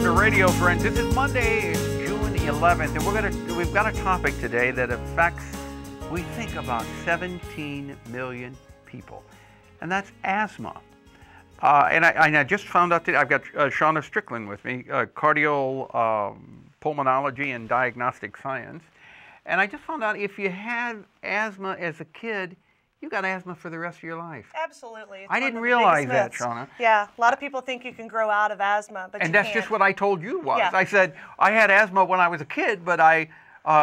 to Radio Friends. This is Monday, it's June 11th, and we've got a topic today that affects, we think, about 17 million people, and that's asthma. And I just found out that I've got Shawna Strickland with me, Cardiopulmonary and Diagnostic Science, and I just found out if you had asthma as a kid, you got asthma for the rest of your life. Absolutely. I didn't realize that, Shawna. Yeah, a lot of people think you can grow out of asthma, but and you that's can't. just what I told you was. Yeah. I said, I had asthma when I was a kid, but I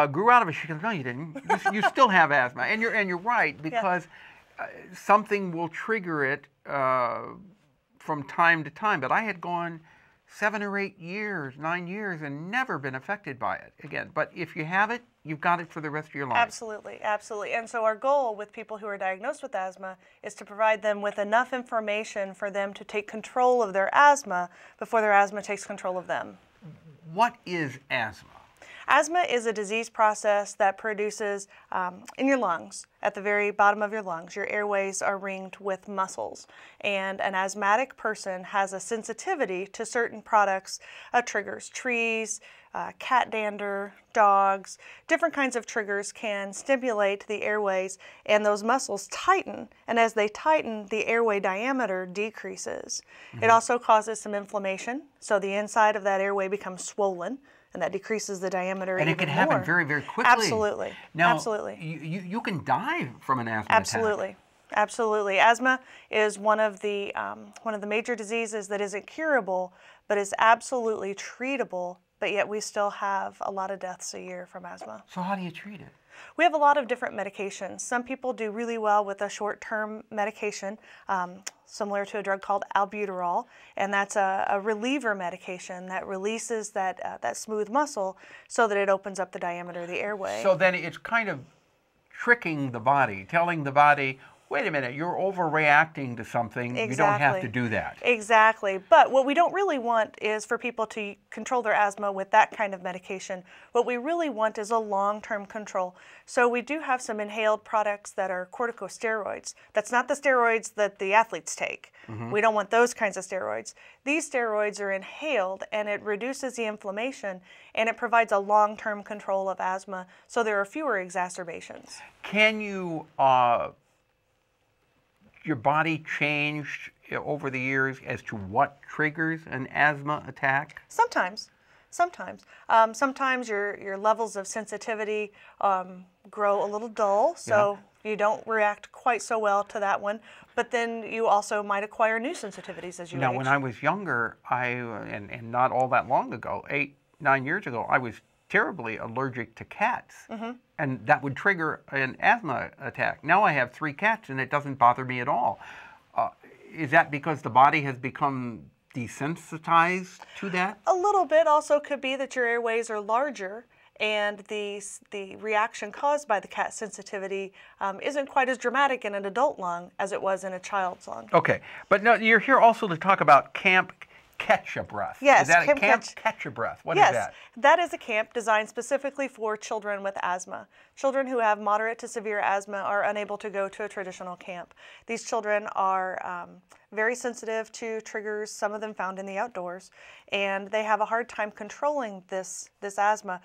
grew out of it. She goes, no, you didn't. You still have asthma. And you're right, because something will trigger it from time to time. But I had gone 7 or 8 years, 9 years, and never been affected by it again. But if you have it, you've got it for the rest of your life. Absolutely, absolutely. And so our goal with people who are diagnosed with asthma is to provide them with enough information for them to take control of their asthma before their asthma takes control of them. What is asthma? Asthma is a disease process that produces in your lungs, at the very bottom of your lungs, your airways are ringed with muscles. And an asthmatic person has a sensitivity to certain products, triggers, trees, cat dander, dogs, different kinds of triggers can stimulate the airways, and those muscles tighten. And as they tighten, the airway diameter decreases. It also causes some inflammation, so the inside of that airway becomes swollen, and that decreases the diameter even more. And it can happen very, very quickly. Absolutely. Now, absolutely. You can die from an asthma Absolutely. attack. Absolutely. Asthma is one of the major diseases that isn't curable, but is absolutely treatable, but yet we still have a lot of deaths a year from asthma. So how do you treat it? We have a lot of different medications. Some people do really well with a short-term medication, similar to a drug called albuterol, and that's a reliever medication that releases that smooth muscle so that it opens up the diameter of the airway. So then it's kind of tricking the body, telling the body, wait a minute, you're overreacting to something. Exactly. You don't have to do that. Exactly. But what we don't really want is for people to control their asthma with that kind of medication. What we really want is a long-term control. So we do have some inhaled products that are corticosteroids. That's not the steroids that the athletes take. We don't want those kinds of steroids. These steroids are inhaled, and it reduces the inflammation, and it provides a long-term control of asthma, so there are fewer exacerbations. Can you your body changed over the years as to what triggers an asthma attack? Sometimes. Sometimes your levels of sensitivity grow a little dull, so you don't react quite so well to that one. But then you also might acquire new sensitivities as you age. Now, when I was younger, and not all that long ago, 8, 9 years ago, I was terribly allergic to cats, and that would trigger an asthma attack. Now I have 3 cats, and it doesn't bother me at all. Is that because the body has become desensitized to that? A little bit. Also could be that your airways are larger, and the reaction caused by the cat sensitivity isn't quite as dramatic in an adult lung as it was in a child's lung. Okay, but no, you're here also to talk about CatchYaBreath. Yes. Is that a camp? CatchYaBreath. What is that? Yes, that is a camp designed specifically for children with asthma. Children who have moderate to severe asthma are unable to go to a traditional camp. These children are very sensitive to triggers, some of them found in the outdoors, and they have a hard time controlling this asthma.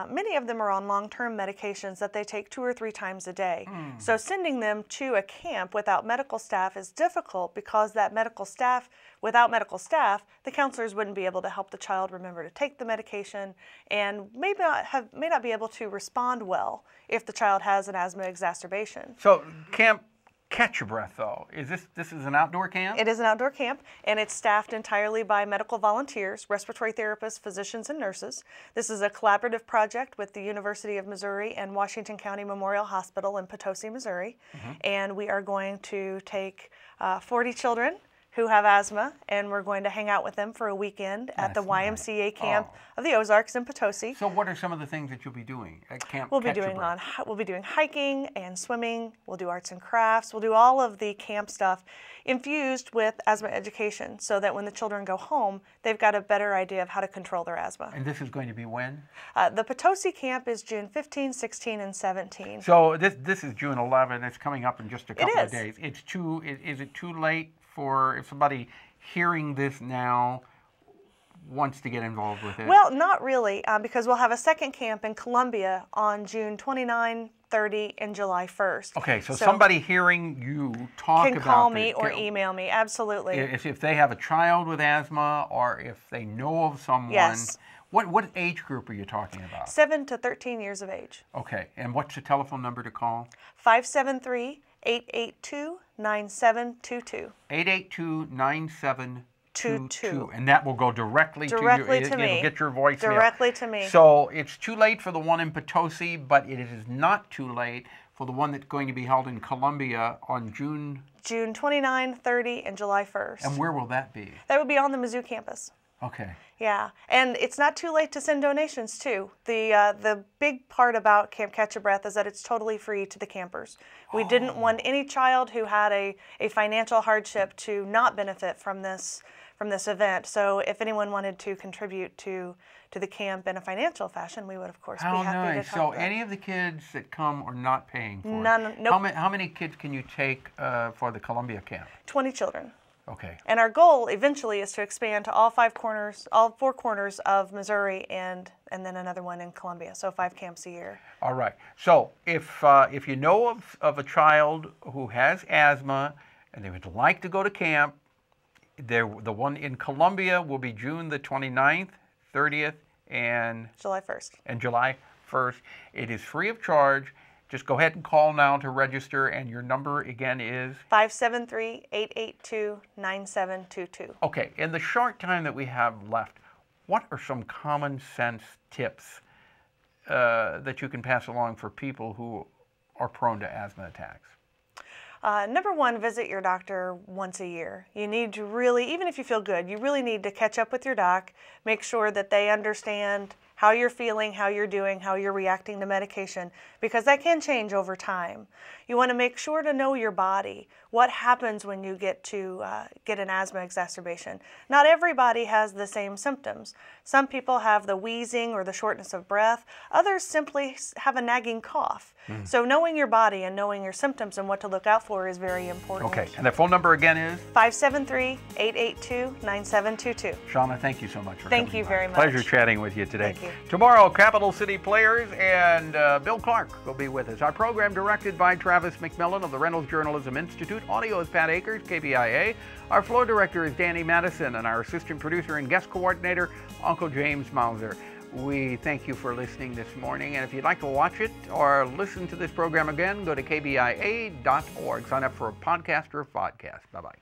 Many of them are on long-term medications that they take 2 or 3 times a day. So sending them to a camp without medical staff is difficult because without medical staff, the counselors wouldn't be able to help the child remember to take the medication, and may not be able to respond well if the child has an asthma exacerbation. So Camp CatchYaBreath, though, this is an outdoor camp? It is an outdoor camp, and it's staffed entirely by medical volunteers, respiratory therapists, physicians, and nurses. This is a collaborative project with the University of Missouri and Washington County Memorial Hospital in Potosi, Missouri. And we are going to take 40 children who have asthma, and we're going to hang out with them for a weekend at the YMCA camp of the Ozarks in Potosi. So what are some of the things that you'll be doing at Camp We'll be doing hiking and swimming. We'll do arts and crafts. We'll do all of the camp stuff infused with asthma education, so that when the children go home, they've got a better idea of how to control their asthma. And this is going to be when? The Potosi camp is June 15, 16, and 17. So this is June 11. It's coming up in just a couple of days. Is it too late for, if somebody hearing this now wants to get involved with it? Well, not really, because we'll have a second camp in Columbia on June 29, 30, and July 1st. Okay, so somebody hearing you talk can about call me or email me, absolutely. If they have a child with asthma, or if they know of someone. Yes. What age group are you talking about? 7 to 13 years of age. Okay, and what's the telephone number to call? 573-882-9722. 882-9722. And that will go directly to you. To It'll me. get your voicemail. Directly to me. So it's too late for the one in Potosi, but it is not too late for the one that's going to be held in Columbia on June 29, 30, and July 1st. And where will that be? That would be on the Mizzou campus. Okay. Yeah, and it's not too late to send donations too. The big part about Camp CatchYaBreath is that it's totally free to the campers. We didn't want any child who had a financial hardship to not benefit from this event. So if anyone wanted to contribute to the camp in a financial fashion, we would of course be happy to help. So any of the kids that come are not paying for it? None. Nope. How many kids can you take for the Columbia camp? 20 children. Okay. And our goal eventually is to expand to all four corners of Missouri, and then another one in Columbia. So 5 camps a year. All right. So if you know of a child who has asthma and they would like to go to camp, the one in Columbia will be June the 29th, 30th, and July 1st. And July 1st. It is free of charge. Just go ahead and call now to register, and your number again is? 573-882-9722. Okay, in the short time that we have left, what are some common sense tips that you can pass along for people who are prone to asthma attacks? Number one, visit your doctor once a year. You need to really, even if you feel good, you really need to catch up with your doc, make sure that they understand how you're feeling, how you're doing, how you're reacting to medication, because that can change over time. You want to make sure to know your body. What happens when you get an asthma exacerbation? Not everybody has the same symptoms. Some people have the wheezing or the shortness of breath. Others simply have a nagging cough. So knowing your body and knowing your symptoms and what to look out for is very important. Okay, and the phone number again is? 573-882-9722. Shawna, thank you so much for coming. Thank you very much. Pleasure chatting with you today. Thank you. Tomorrow, Capital City Players and Bill Clark will be with us. Our program directed by Travis McMillan of the Reynolds Journalism Institute. Audio is Pat Akers, KBIA. Our floor director is Danny Madison, and our assistant producer and guest coordinator, Uncle James Mauser. We thank you for listening this morning, and if you'd like to watch it or listen to this program again, go to kbia.org. Sign up for a podcast or a podcast. Bye-bye.